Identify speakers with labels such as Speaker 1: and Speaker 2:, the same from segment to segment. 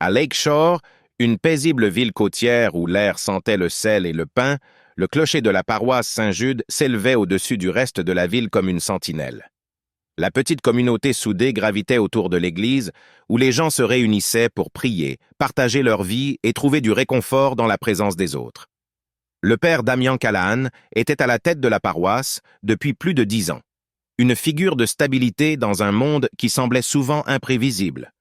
Speaker 1: À Lakeshore, une paisible ville côtière où l'air sentait le sel et le pin, le clocher de la paroisse Saint-Jude s'élevait au-dessus du reste de la ville comme une sentinelle. La petite communauté soudée gravitait autour de l'église, où les gens se réunissaient pour prier, partager leur vie et trouver du réconfort dans la présence des autres. Le père Damian Callahan était à la tête de la paroisse depuis plus de 10 ans. Une figure de stabilité dans un monde qui semblait souvent imprévisible.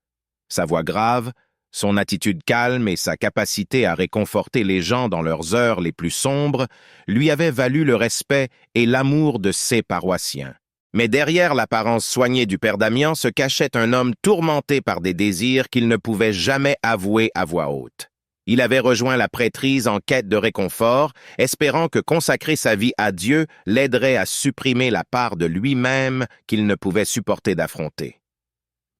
Speaker 1: Sa voix grave, son attitude calme et sa capacité à réconforter les gens dans leurs heures les plus sombres lui avaient valu le respect et l'amour de ses paroissiens. Mais derrière l'apparence soignée du père Damian se cachait un homme tourmenté par des désirs qu'il ne pouvait jamais avouer à voix haute. Il avait rejoint la prêtrise en quête de réconfort, espérant que consacrer sa vie à Dieu l'aiderait à supprimer la part de lui-même qu'il ne pouvait supporter d'affronter.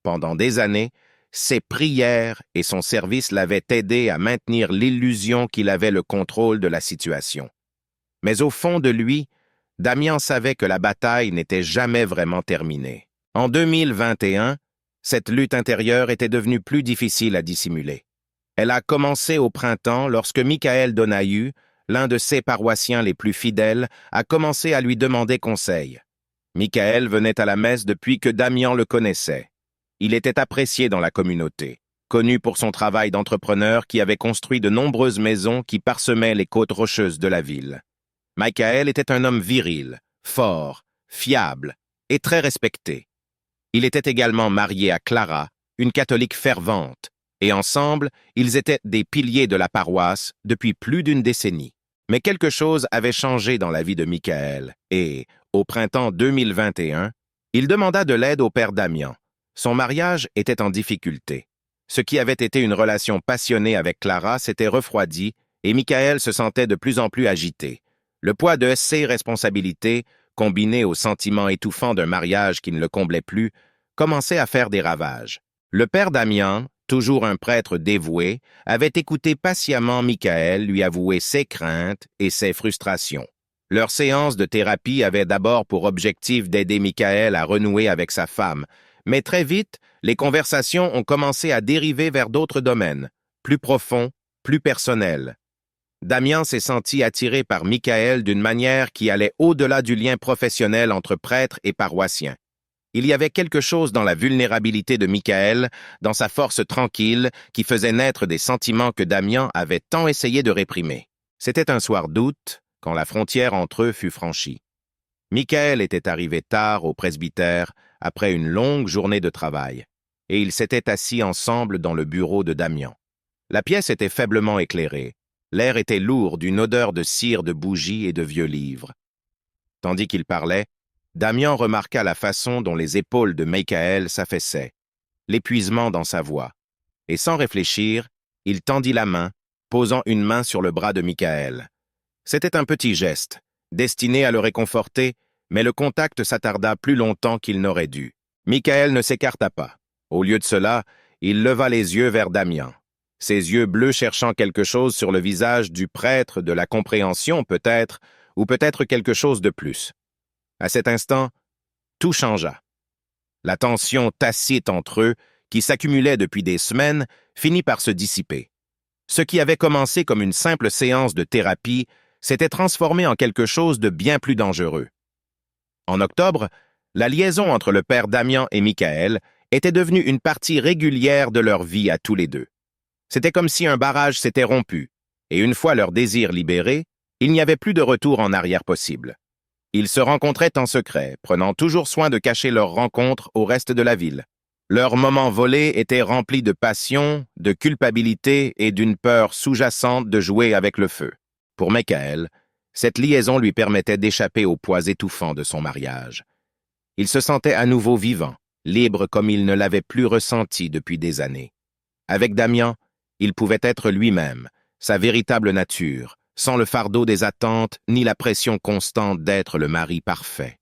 Speaker 1: Pendant des années, ses prières et son service l'avaient aidé à maintenir l'illusion qu'il avait le contrôle de la situation. Mais au fond de lui, Damian savait que la bataille n'était jamais vraiment terminée. En 2021, cette lutte intérieure était devenue plus difficile à dissimuler. Elle a commencé au printemps lorsque Michael Donahue, l'un de ses paroissiens les plus fidèles, a commencé à lui demander conseil. Michael venait à la messe depuis que Damian le connaissait. Il était apprécié dans la communauté, connu pour son travail d'entrepreneur qui avait construit de nombreuses maisons qui parsemaient les côtes rocheuses de la ville. Michael était un homme viril, fort, fiable et très respecté. Il était également marié à Clara, une catholique fervente, et ensemble, ils étaient des piliers de la paroisse depuis plus d'une décennie. Mais quelque chose avait changé dans la vie de Michael, et, au printemps 2021, il demanda de l'aide au père Damian. Son mariage était en difficulté. Ce qui avait été une relation passionnée avec Clara s'était refroidi, et Michael se sentait de plus en plus agité. Le poids de ses responsabilités, combiné au sentiment étouffant d'un mariage qui ne le comblait plus, commençait à faire des ravages. Le père Damian, toujours un prêtre dévoué, avait écouté patiemment Michael lui avouer ses craintes et ses frustrations. Leur séance de thérapie avait d'abord pour objectif d'aider Michael à renouer avec sa femme, mais très vite, les conversations ont commencé à dériver vers d'autres domaines, plus profonds, plus personnels. Damian s'est senti attiré par Michael d'une manière qui allait au-delà du lien professionnel entre prêtre et paroissien. Il y avait quelque chose dans la vulnérabilité de Michael, dans sa force tranquille, qui faisait naître des sentiments que Damian avait tant essayé de réprimer. C'était un soir d'août, quand la frontière entre eux fut franchie. Michael était arrivé tard au presbytère, après une longue journée de travail, et ils s'étaient assis ensemble dans le bureau de Damian. La pièce était faiblement éclairée. L'air était lourd d'une odeur de cire de bougies et de vieux livres. Tandis qu'il parlait, Damian remarqua la façon dont les épaules de Michael s'affaissaient, l'épuisement dans sa voix, et sans réfléchir, il tendit la main, posant une main sur le bras de Michael. C'était un petit geste, destiné à le réconforter, mais le contact s'attarda plus longtemps qu'il n'aurait dû. Michael ne s'écarta pas. Au lieu de cela, il leva les yeux vers Damian. Ses yeux bleus cherchant quelque chose sur le visage du prêtre, de la compréhension peut-être, ou peut-être quelque chose de plus. À cet instant, tout changea. La tension tacite entre eux, qui s'accumulait depuis des semaines, finit par se dissiper. Ce qui avait commencé comme une simple séance de thérapie s'était transformé en quelque chose de bien plus dangereux. En octobre, la liaison entre le père Damian et Michael était devenue une partie régulière de leur vie à tous les deux. C'était comme si un barrage s'était rompu, et une fois leur désir libéré, il n'y avait plus de retour en arrière possible. Ils se rencontraient en secret, prenant toujours soin de cacher leur rencontre au reste de la ville. Leurs moments volés étaient remplis de passion, de culpabilité et d'une peur sous-jacente de jouer avec le feu. Pour Michael, cette liaison lui permettait d'échapper au poids étouffant de son mariage. Il se sentait à nouveau vivant, libre comme il ne l'avait plus ressenti depuis des années. Avec Damian, il pouvait être lui-même, sa véritable nature, sans le fardeau des attentes ni la pression constante d'être le mari parfait.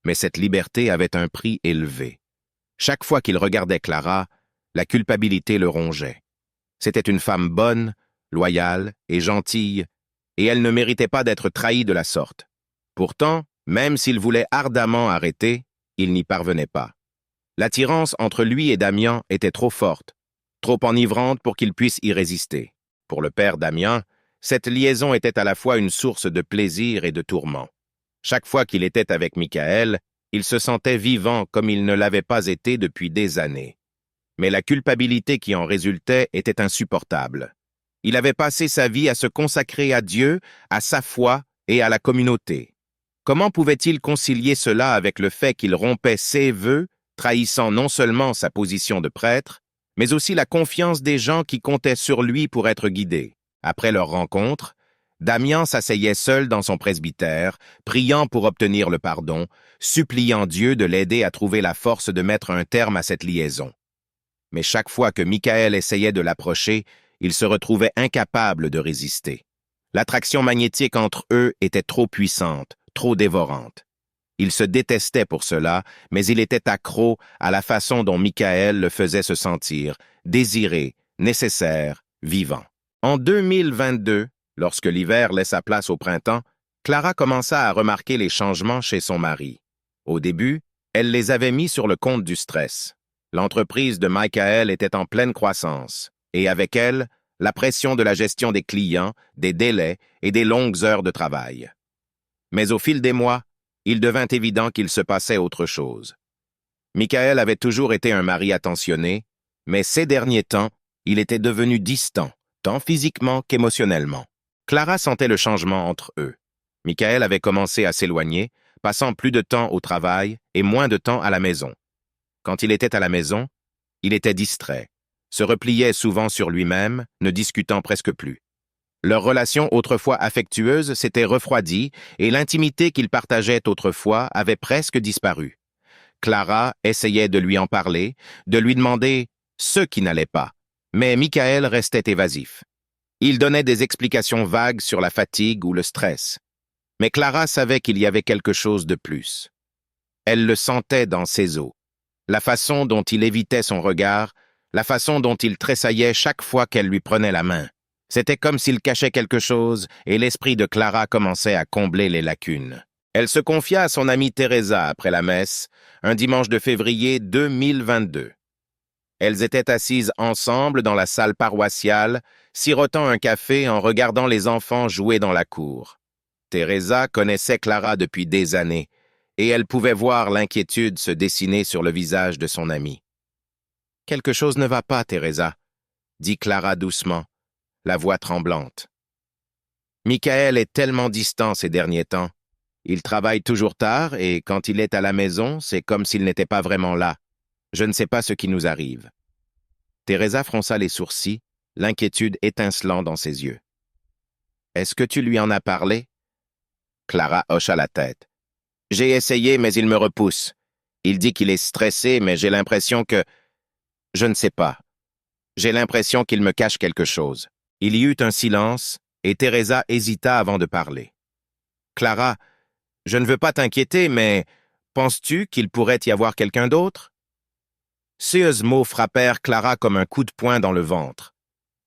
Speaker 1: Mais cette liberté avait un prix élevé. Chaque fois qu'il regardait Clara, la culpabilité le rongeait. C'était une femme bonne, loyale et gentille, et elle ne méritait pas d'être trahie de la sorte. Pourtant, même s'il voulait ardemment arrêter, il n'y parvenait pas. L'attirance entre lui et Damian était trop forte, trop enivrante pour qu'il puisse y résister. Pour le père Damien, cette liaison était à la fois une source de plaisir et de tourment. Chaque fois qu'il était avec Michael, il se sentait vivant comme il ne l'avait pas été depuis des années. Mais la culpabilité qui en résultait était insupportable. Il avait passé sa vie à se consacrer à Dieu, à sa foi et à la communauté. Comment pouvait-il concilier cela avec le fait qu'il rompait ses vœux, trahissant non seulement sa position de prêtre, mais aussi la confiance des gens qui comptaient sur lui pour être guidés? Après leur rencontre, Damien s'asseyait seul dans son presbytère, priant pour obtenir le pardon, suppliant Dieu de l'aider à trouver la force de mettre un terme à cette liaison. Mais chaque fois que Michael essayait de l'approcher, il se retrouvait incapable de résister. L'attraction magnétique entre eux était trop puissante, trop dévorante. Il se détestait pour cela, mais il était accro à la façon dont Michael le faisait se sentir, désiré, nécessaire, vivant. En 2022, lorsque l'hiver laissa place au printemps, Clara commença à remarquer les changements chez son mari. Au début, elle les avait mis sur le compte du stress. L'entreprise de Michael était en pleine croissance, et avec elle, la pression de la gestion des clients, des délais et des longues heures de travail. Mais au fil des mois, il devint évident qu'il se passait autre chose. Michael avait toujours été un mari attentionné, mais ces derniers temps, il était devenu distant, tant physiquement qu'émotionnellement. Clara sentait le changement entre eux. Michael avait commencé à s'éloigner, passant plus de temps au travail et moins de temps à la maison. Quand il était à la maison, il était distrait, se repliait souvent sur lui-même, ne discutant presque plus. Leur relation autrefois affectueuse s'était refroidie et l'intimité qu'ils partageaient autrefois avait presque disparu. Clara essayait de lui en parler, de lui demander ce qui n'allait pas, mais Michael restait évasif. Il donnait des explications vagues sur la fatigue ou le stress. Mais Clara savait qu'il y avait quelque chose de plus. Elle le sentait dans ses os. La façon dont il évitait son regard, la façon dont il tressaillait chaque fois qu'elle lui prenait la main. C'était comme s'il cachait quelque chose et l'esprit de Clara commençait à combler les lacunes. Elle se confia à son amie Teresa après la messe, un dimanche de février 2022. Elles étaient assises ensemble dans la salle paroissiale, sirotant un café en regardant les enfants jouer dans la cour. Teresa connaissait Clara depuis des années, et elle pouvait voir l'inquiétude se dessiner sur le visage de son amie. « Quelque chose ne va pas, Teresa, » dit Clara doucement, la voix tremblante. « Michael est tellement distant ces derniers temps. Il travaille toujours tard et quand il est à la maison, c'est comme s'il n'était pas vraiment là. Je ne sais pas ce qui nous arrive. » Teresa fronça les sourcils, l'inquiétude étincelant dans ses yeux. « Est-ce que tu lui en as parlé? » Clara hocha la tête. « J'ai essayé, mais il me repousse. Il dit qu'il est stressé, mais j'ai l'impression que... Je ne sais pas. J'ai l'impression qu'il me cache quelque chose. » Il y eut un silence, et Teresa hésita avant de parler. « Clara, je ne veux pas t'inquiéter, mais penses-tu qu'il pourrait y avoir quelqu'un d'autre? » Ces mots frappèrent Clara comme un coup de poing dans le ventre.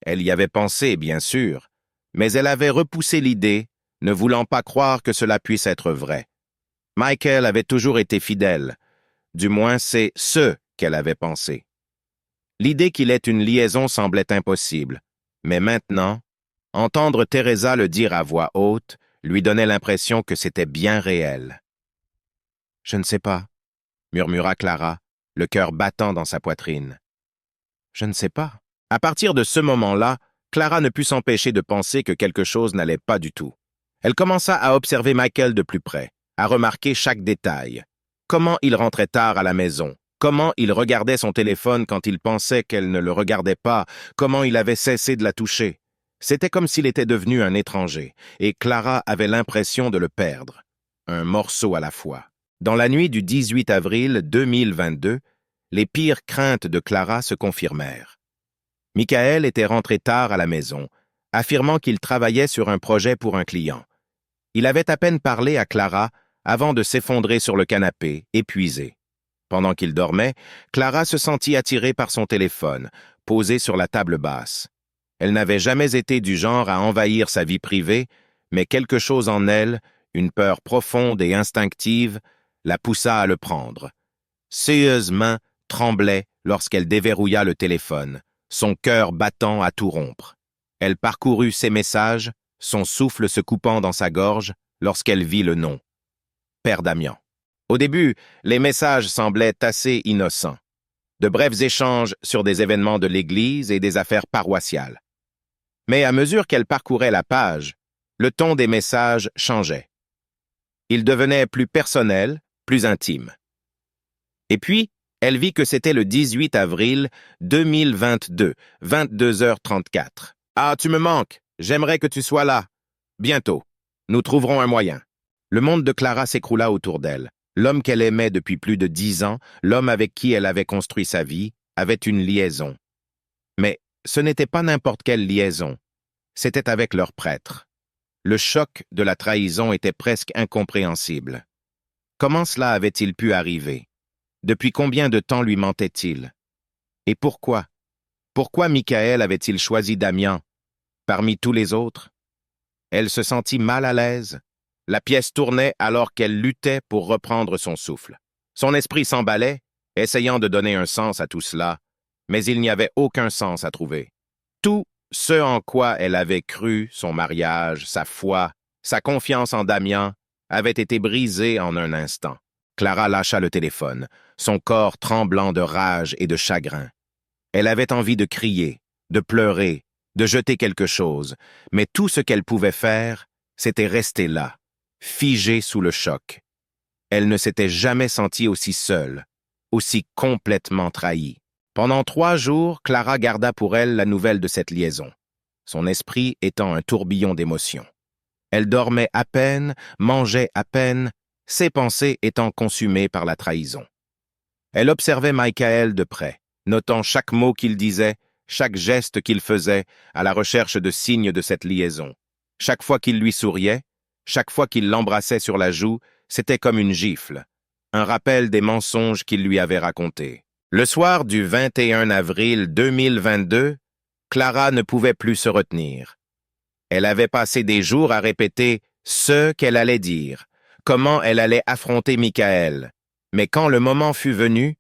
Speaker 1: Elle y avait pensé, bien sûr, mais elle avait repoussé l'idée, ne voulant pas croire que cela puisse être vrai. Michael avait toujours été fidèle, du moins c'est ce qu'elle avait pensé. L'idée qu'il ait une liaison semblait impossible, mais maintenant, entendre Teresa le dire à voix haute lui donnait l'impression que c'était bien réel. « Je ne sais pas, » murmura Clara, le cœur battant dans sa poitrine. « Je ne sais pas. » À partir de ce moment-là, Clara ne put s'empêcher de penser que quelque chose n'allait pas du tout. Elle commença à observer Michael de plus près, à remarquer chaque détail. Comment il rentrait tard à la maison, comment il regardait son téléphone quand il pensait qu'elle ne le regardait pas, comment il avait cessé de la toucher. C'était comme s'il était devenu un étranger, et Clara avait l'impression de le perdre, un morceau à la fois. Dans la nuit du 18 avril 2022, les pires craintes de Clara se confirmèrent. Michael était rentré tard à la maison, affirmant qu'il travaillait sur un projet pour un client. Il avait à peine parlé à Clara avant de s'effondrer sur le canapé, épuisé. Pendant qu'il dormait, Clara se sentit attirée par son téléphone, posé sur la table basse. Elle n'avait jamais été du genre à envahir sa vie privée, mais quelque chose en elle, une peur profonde et instinctive, la poussa à le prendre. Ses mains tremblaient lorsqu'elle déverrouilla le téléphone, son cœur battant à tout rompre. Elle parcourut ses messages, son souffle se coupant dans sa gorge, lorsqu'elle vit le nom. Père Damian. Au début, les messages semblaient assez innocents. De brefs échanges sur des événements de l'Église et des affaires paroissiales. Mais à mesure qu'elle parcourait la page, le ton des messages changeait. Il devenait plus personnel, plus intime. Et puis, elle vit que c'était le 18 avril 2022, 22h34. « Ah, tu me manques, j'aimerais que tu sois là. Bientôt, nous trouverons un moyen. » Le monde de Clara s'écroula autour d'elle. L'homme qu'elle aimait depuis plus de 10 ans, l'homme avec qui elle avait construit sa vie, avait une liaison. Mais ce n'était pas n'importe quelle liaison. C'était avec leur prêtre. Le choc de la trahison était presque incompréhensible. Comment cela avait-il pu arriver? Depuis combien de temps lui mentait-il? Et pourquoi? Pourquoi Michael avait-il choisi Damian parmi tous les autres? Elle se sentit mal à l'aise. La pièce tournait alors qu'elle luttait pour reprendre son souffle. Son esprit s'emballait, essayant de donner un sens à tout cela, mais il n'y avait aucun sens à trouver. Tout ce en quoi elle avait cru, son mariage, sa foi, sa confiance en Damian, avait été brisé en un instant. Clara lâcha le téléphone, son corps tremblant de rage et de chagrin. Elle avait envie de crier, de pleurer, de jeter quelque chose, mais tout ce qu'elle pouvait faire, c'était rester là, figée sous le choc. Elle ne s'était jamais sentie aussi seule, aussi complètement trahie. Pendant 3 jours, Clara garda pour elle la nouvelle de cette liaison, son esprit étant un tourbillon d'émotions. Elle dormait à peine, mangeait à peine, ses pensées étant consumées par la trahison. Elle observait Michael de près, notant chaque mot qu'il disait, chaque geste qu'il faisait, à la recherche de signes de cette liaison. Chaque fois qu'il lui souriait, chaque fois qu'il l'embrassait sur la joue, c'était comme une gifle, un rappel des mensonges qu'il lui avait racontés. Le soir du 21 avril 2022, Clara ne pouvait plus se retenir. Elle avait passé des jours à répéter ce qu'elle allait dire, comment elle allait affronter Michael. Mais quand le moment fut venu,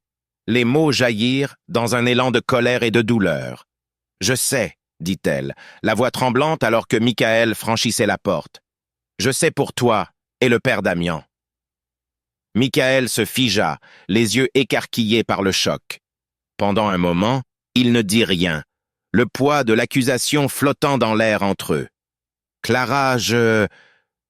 Speaker 1: les mots jaillirent dans un élan de colère et de douleur. « Je sais, » dit-elle, la voix tremblante alors que Michael franchissait la porte. « Je sais pour toi et le père Damian. » Michael se figea, les yeux écarquillés par le choc. Pendant un moment, il ne dit rien, le poids de l'accusation flottant dans l'air entre eux. « Clara, je... »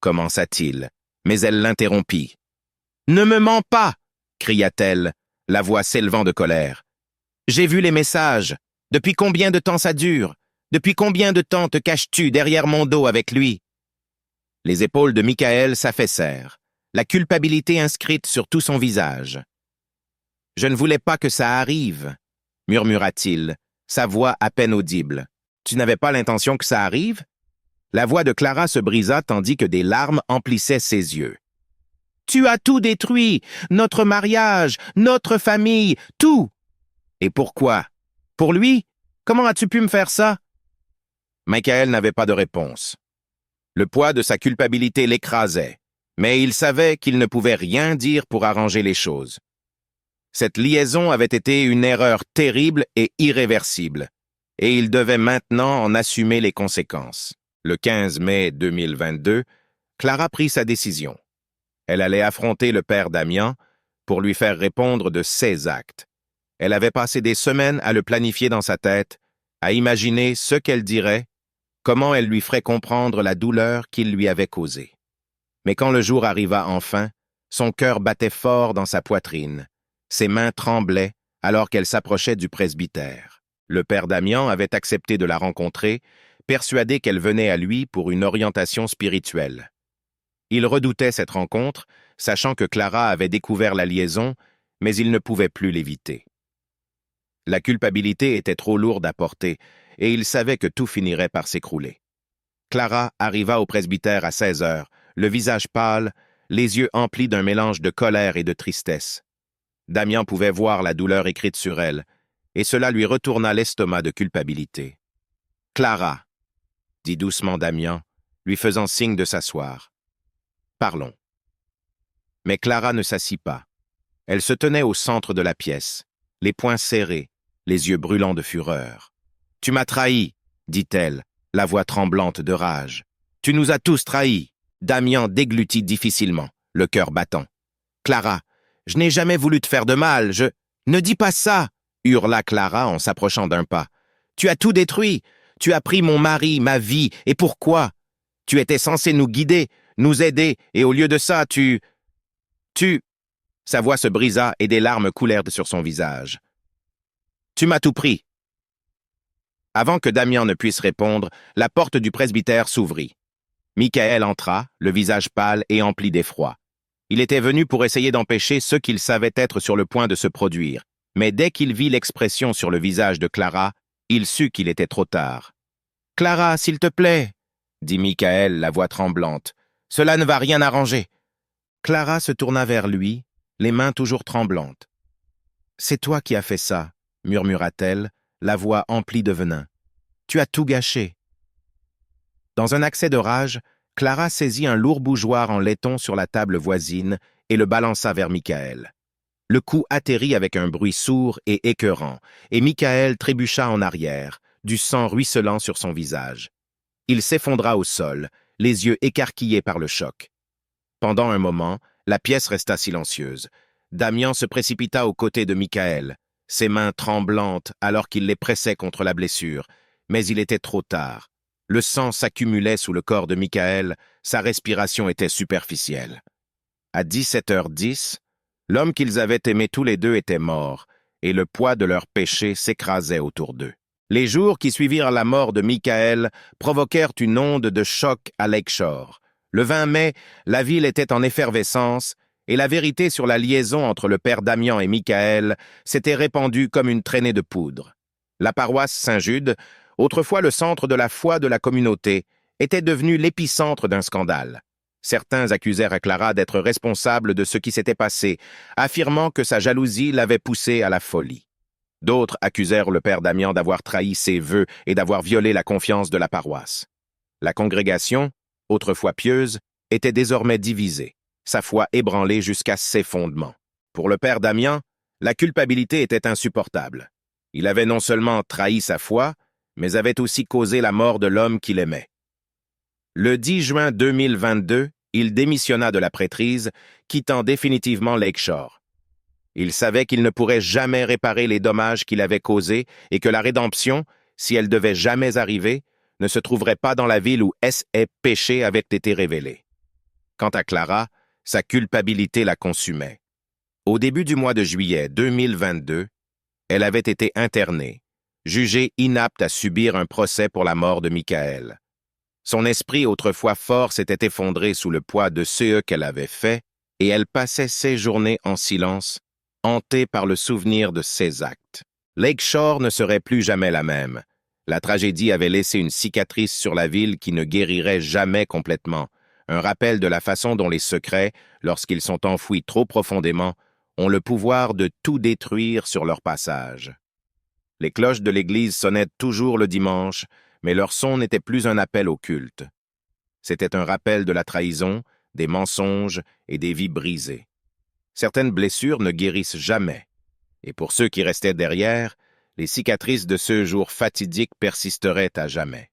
Speaker 1: commença-t-il, mais elle l'interrompit. « Ne me mens pas !» cria-t-elle, la voix s'élevant de colère. « J'ai vu les messages. Depuis combien de temps ça dure? Depuis combien de temps te caches-tu derrière mon dos avec lui ?» Les épaules de Michael s'affaissèrent, la culpabilité inscrite sur tout son visage. « Je ne voulais pas que ça arrive, » murmura-t-il, sa voix à peine audible. « Tu n'avais pas l'intention que ça arrive ?» La voix de Clara se brisa tandis que des larmes emplissaient ses yeux. « Tu as tout détruit, notre mariage, notre famille, tout. Et pourquoi? Pour lui? Comment as-tu pu me faire ça? » Michael n'avait pas de réponse. Le poids de sa culpabilité l'écrasait, mais il savait qu'il ne pouvait rien dire pour arranger les choses. Cette liaison avait été une erreur terrible et irréversible, et il devait maintenant en assumer les conséquences. Le 15 mai 2022, Clara prit sa décision. Elle allait affronter le père Damian pour lui faire répondre de ses actes. Elle avait passé des semaines à le planifier dans sa tête, à imaginer ce qu'elle dirait, comment elle lui ferait comprendre la douleur qu'il lui avait causée. Mais quand le jour arriva enfin, son cœur battait fort dans sa poitrine. Ses mains tremblaient alors qu'elle s'approchait du presbytère. Le père Damian avait accepté de la rencontrer, persuadé qu'elle venait à lui pour une orientation spirituelle. Il redoutait cette rencontre, sachant que Clara avait découvert la liaison, mais il ne pouvait plus l'éviter. La culpabilité était trop lourde à porter, et il savait que tout finirait par s'écrouler. Clara arriva au presbytère à 16 heures, le visage pâle, les yeux emplis d'un mélange de colère et de tristesse. Damian pouvait voir la douleur écrite sur elle, et cela lui retourna l'estomac de culpabilité. « Clara !» dit doucement Damian, lui faisant signe de s'asseoir. « Parlons. » Mais Clara ne s'assit pas. Elle se tenait au centre de la pièce, les poings serrés, les yeux brûlants de fureur. Tu m'as trahi, dit-elle, la voix tremblante de rage. Tu nous as tous trahis. Damian déglutit difficilement, le cœur battant. Clara, je n'ai jamais voulu te faire de mal, je... Ne dis pas ça, hurla Clara en s'approchant d'un pas. Tu as tout détruit. Tu as pris mon mari, ma vie, et pourquoi? Tu étais censé nous guider, nous aider, et au lieu de ça, tu... Sa voix se brisa et des larmes coulèrent sur son visage. Tu m'as tout pris. Avant que Damian ne puisse répondre, la porte du presbytère s'ouvrit. Michael entra, le visage pâle et empli d'effroi. Il était venu pour essayer d'empêcher ce qu'il savait être sur le point de se produire, mais dès qu'il vit l'expression sur le visage de Clara, il sut qu'il était trop tard. « Clara, s'il te plaît !» dit Michael, la voix tremblante. « Cela ne va rien arranger. » Clara se tourna vers lui, les mains toujours tremblantes. « C'est toi qui as fait ça, » murmura-t-elle, la voix emplie de venin. « Tu as tout gâché. » Dans un accès de rage, Clara saisit un lourd bougeoir en laiton sur la table voisine et le balança vers Michael. Le coup atterrit avec un bruit sourd et écœurant, et Michael trébucha en arrière, du sang ruisselant sur son visage. Il s'effondra au sol, les yeux écarquillés par le choc. Pendant un moment, la pièce resta silencieuse. Damian se précipita aux côtés de Michael, ses mains tremblantes alors qu'il les pressait contre la blessure, mais il était trop tard. Le sang s'accumulait sous le corps de Michael, sa respiration était superficielle. À 17h10, l'homme qu'ils avaient aimé tous les deux était mort, et le poids de leur péché s'écrasait autour d'eux. Les jours qui suivirent la mort de Michael provoquèrent une onde de choc à Lakeshore. Le 20 mai, la ville était en effervescence, et la vérité sur la liaison entre le père Damian et Michael s'était répandue comme une traînée de poudre. La paroisse Saint-Jude, autrefois le centre de la foi de la communauté, était devenue l'épicentre d'un scandale. Certains accusèrent Clara d'être responsable de ce qui s'était passé, affirmant que sa jalousie l'avait poussée à la folie. D'autres accusèrent le père Damian d'avoir trahi ses vœux et d'avoir violé la confiance de la paroisse. La congrégation, autrefois pieuse, était désormais divisée, sa foi ébranlée jusqu'à ses fondements. Pour le père Damian, la culpabilité était insupportable. Il avait non seulement trahi sa foi, mais avait aussi causé la mort de l'homme qu'il aimait. Le 10 juin 2022, il démissionna de la prêtrise, quittant définitivement Lakeshore. Il savait qu'il ne pourrait jamais réparer les dommages qu'il avait causés et que la rédemption, si elle devait jamais arriver, ne se trouverait pas dans la ville où S.A. péché avait été révélé. Quant à Clara, sa culpabilité la consumait. Au début du mois de juillet 2022, elle avait été internée, jugée inapte à subir un procès pour la mort de Michael. Son esprit autrefois fort s'était effondré sous le poids de ce qu'elle avait fait, et elle passait ses journées en silence, hantée par le souvenir de ses actes. Lakeshore ne serait plus jamais la même. La tragédie avait laissé une cicatrice sur la ville qui ne guérirait jamais complètement, un rappel de la façon dont les secrets, lorsqu'ils sont enfouis trop profondément, ont le pouvoir de tout détruire sur leur passage. Les cloches de l'église sonnaient toujours le dimanche, mais leur son n'était plus un appel au culte. C'était un rappel de la trahison, des mensonges et des vies brisées. Certaines blessures ne guérissent jamais, et pour ceux qui restaient derrière, les cicatrices de ce jour fatidique persisteraient à jamais.